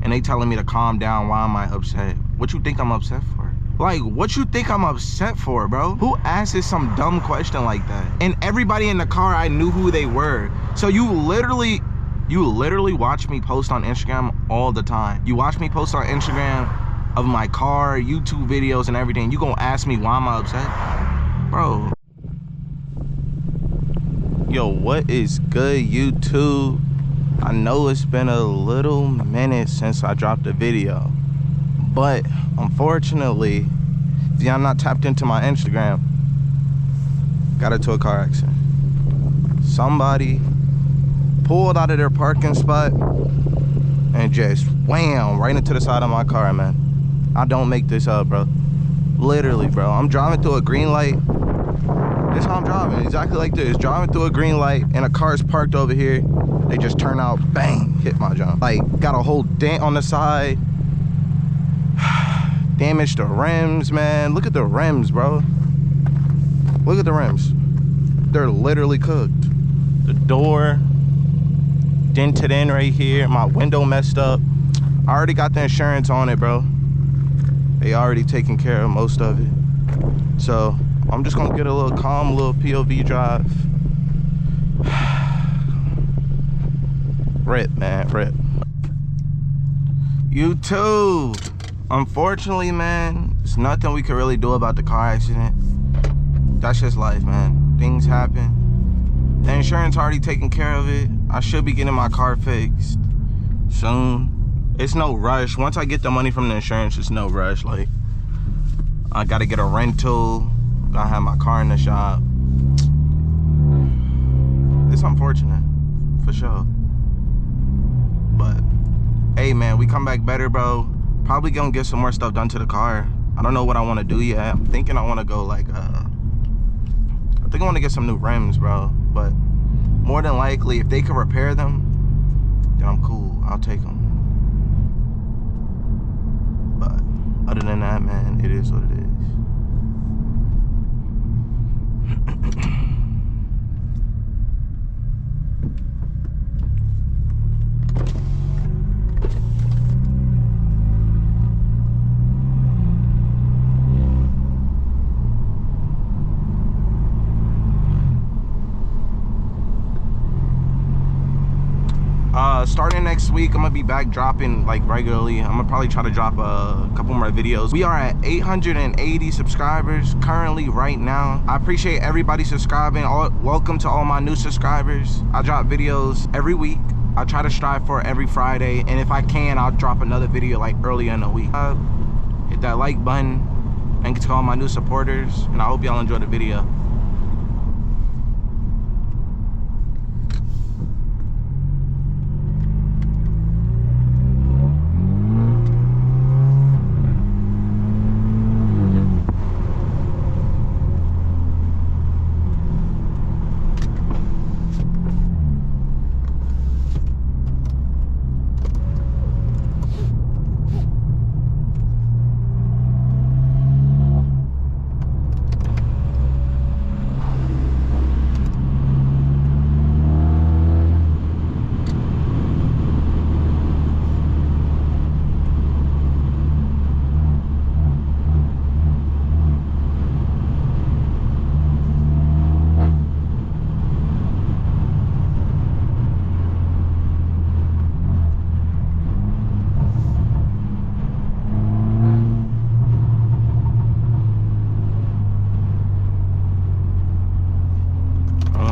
and they telling me to calm down. Why am I upset? What you think I'm upset for? Like, what you think I'm upset for, bro? Who asks some dumb question like that? And everybody in the car, I knew who they were. So you literally watch me post on Instagram all the time. You watch me post on Instagram of my car, YouTube videos and everything. You gonna ask me why am I upset? Bro. Yo, what is good, YouTube? I know it's been a little minute since I dropped a video, but unfortunately, if y'all not tapped into my Instagram, got into a car accident. Somebody pulled out of their parking spot and just wham right into the side of my car, man. I don't make this up, bro. Literally, bro. I'm driving through a green light. This is how I'm driving, exactly like this. Driving through a green light and a car's parked over here. They just turn out, bang, hit my jump. Like, got a whole dent on the side. Damaged the rims, man. Look at the rims, bro. Look at the rims. They're literally cooked. The door dented in right here. My window messed up. I already got the insurance on it, bro. They already taken care of most of it. So I'm just gonna get a little calm, little POV drive. Rip, man, rip. YouTube, unfortunately, man, there's nothing we can really do about the car accident. That's just life, man. Things happen. The insurance already taken care of it. I should be getting my car fixed soon. It's no rush. Once I get the money from the insurance, it's no rush. Like, I gotta get a rental. Gotta have my car in the shop. It's unfortunate, for sure. But, hey, man, we come back better, bro. Probably gonna get some more stuff done to the car. I don't know what I want to do yet. I'm thinking I want to go, like, I think I want to get some new rims, bro. But more than likely, if they can repair them, then I'm cool. I'll take them. But other than that, man, it is what it is. Starting next week, I'm gonna be back dropping like regularly. I'm gonna probably try to drop a couple more videos. We are at 880 subscribers currently right now. I appreciate everybody subscribing. Welcome to all my new subscribers. I drop videos every week. I try to strive for every Friday, and if I can, I'll drop another video like early in the week. Hit that like button. Thank you to all my new supporters, and I hope y'all enjoy the video.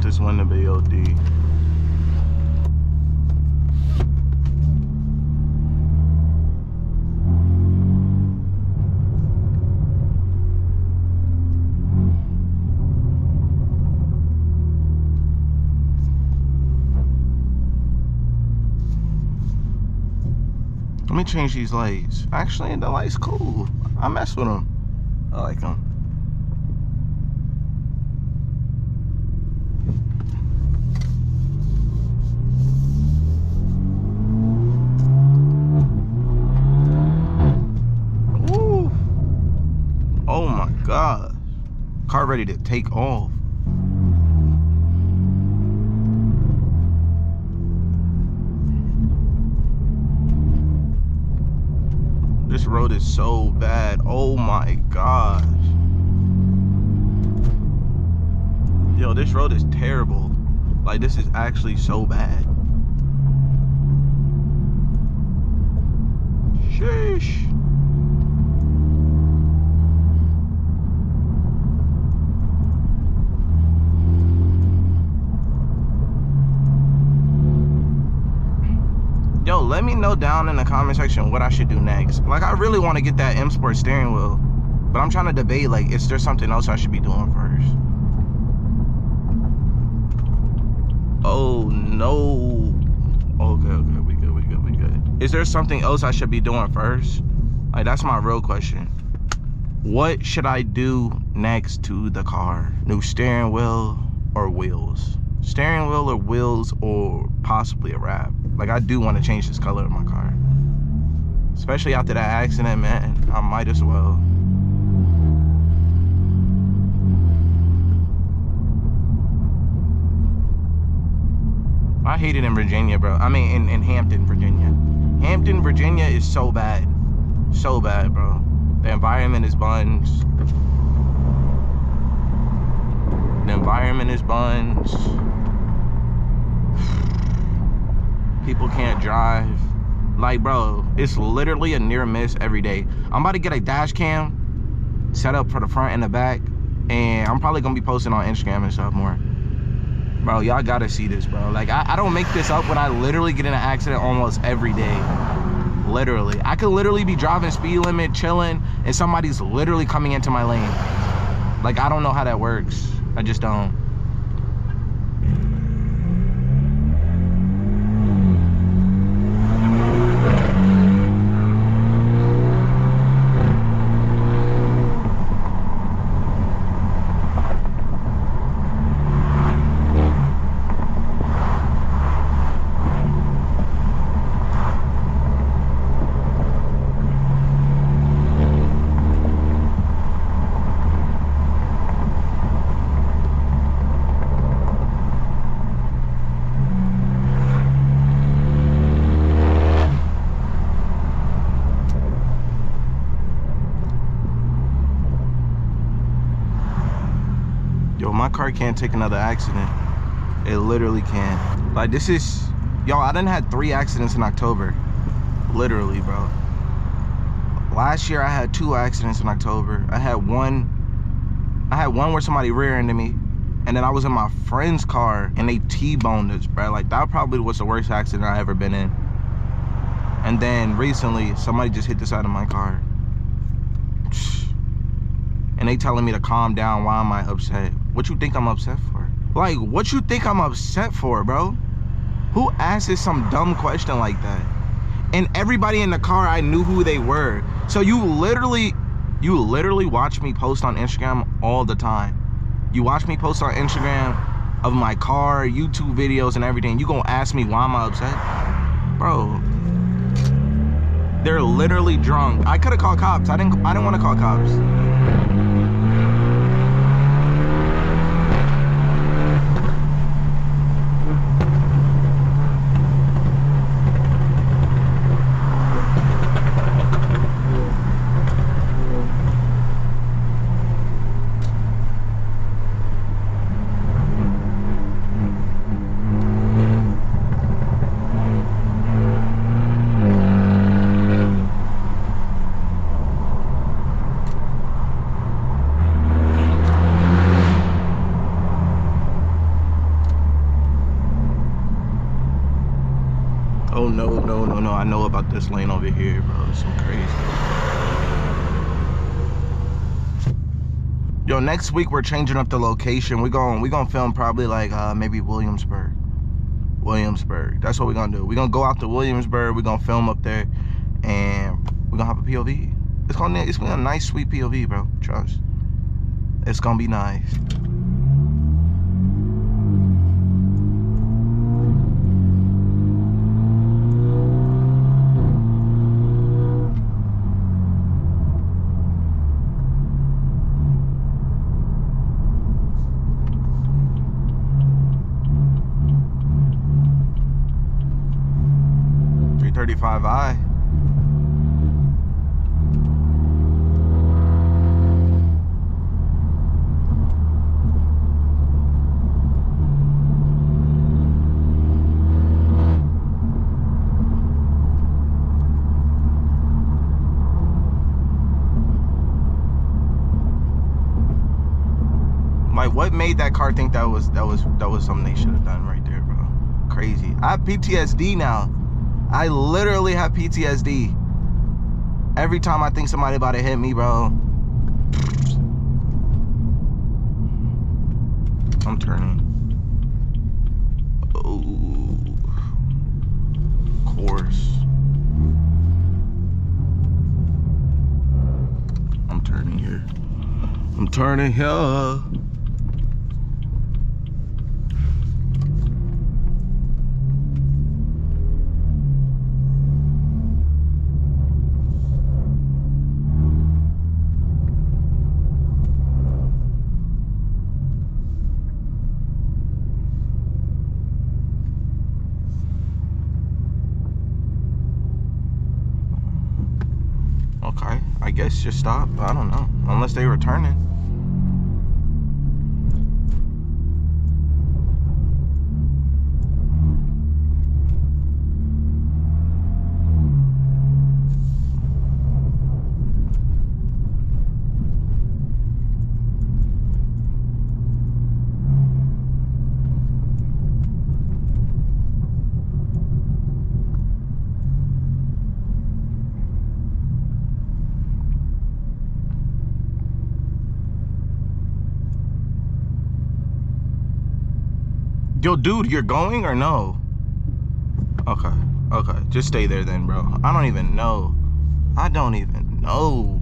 This one to be OD. Let me change these lights. Actually, the lights cool. I mess with them. I like them. Oh my God. Car ready to take off. this road is so bad. Oh my gosh. Yo, this road is terrible. Like, this is actually so bad. Sheesh. Yo, let me know down in the comment section what I should do next. Like, I really want to get that M Sport steering wheel, but I'm trying to debate, like, is there something else I should be doing first? Oh no. Okay, we good. Is there something else I should be doing first? Like, that's my real question. What should I do next to the car? New steering wheel or wheels? Steering wheel or wheels, or possibly a wrap. Like, I do want to change this color of my car. Especially after that accident, man. I might as well. I hate it in Virginia, bro. I mean, in Hampton, Virginia. Hampton, Virginia is so bad. So bad, bro. The environment is buns. The environment is buns. People can't drive. Like, bro, it's literally a near miss every day. I'm about to get a dash cam set up for the front and the back, and I'm probably gonna be posting on Instagram and stuff more. Bro, y'all gotta see this, bro. Like, I don't make this up when I literally get in an accident almost every day. Literally. I could literally be driving speed limit, chilling, and somebody's literally coming into my lane. Like, I don't know how that works. I just don't. Yo, my car can't take another accident. It literally can't. Like, this is, yo, I done had 3 accidents in October. Literally, bro. Last year I had 2 accidents in October. I had one where somebody rear-ended me, and then I was in my friend's car and they T-boned us, bro. Like, that probably was the worst accident I ever been in. And then recently, somebody just hit the side of my car. And they telling me to calm down. Why am I upset? What you think I'm upset for? Like, what you think I'm upset for, bro? Who asks some dumb question like that? And everybody in the car, I knew who they were. So you literally watch me post on Instagram all the time. You watch me post on Instagram of my car, YouTube videos and everything. You gonna ask me why am I upset? Bro, they're literally drunk. I could have called cops. I didn't want to call cops. Oh no, I know about this lane over here, bro. It's so crazy. Yo, next week we're changing up the location. We're gonna film probably like maybe Williamsburg. That's what we're gonna do. We're gonna go out to Williamsburg, we're gonna film up there, and we're gonna have a POV. It's gonna be a nice sweet POV, bro. Trust. It's gonna be nice. What made that car think that was something they should have done right there, bro? Crazy. I have PTSD now. I literally have PTSD. Every time I think somebody about to hit me, bro. I'm turning. Oh, of course. I'm turning here. I'm turning here. Okay, I guess just stop. I don't know. Unless they were turning. Yo, dude, you're going or no? Okay, okay. Just stay there then, bro. I don't even know. I don't even know.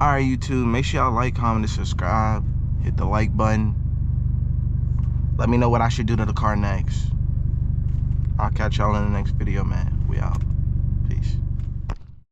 Alright, YouTube, make sure y'all like, comment, and subscribe. Hit the like button. Let me know what I should do to the car next. I'll catch y'all in the next video, man. We out.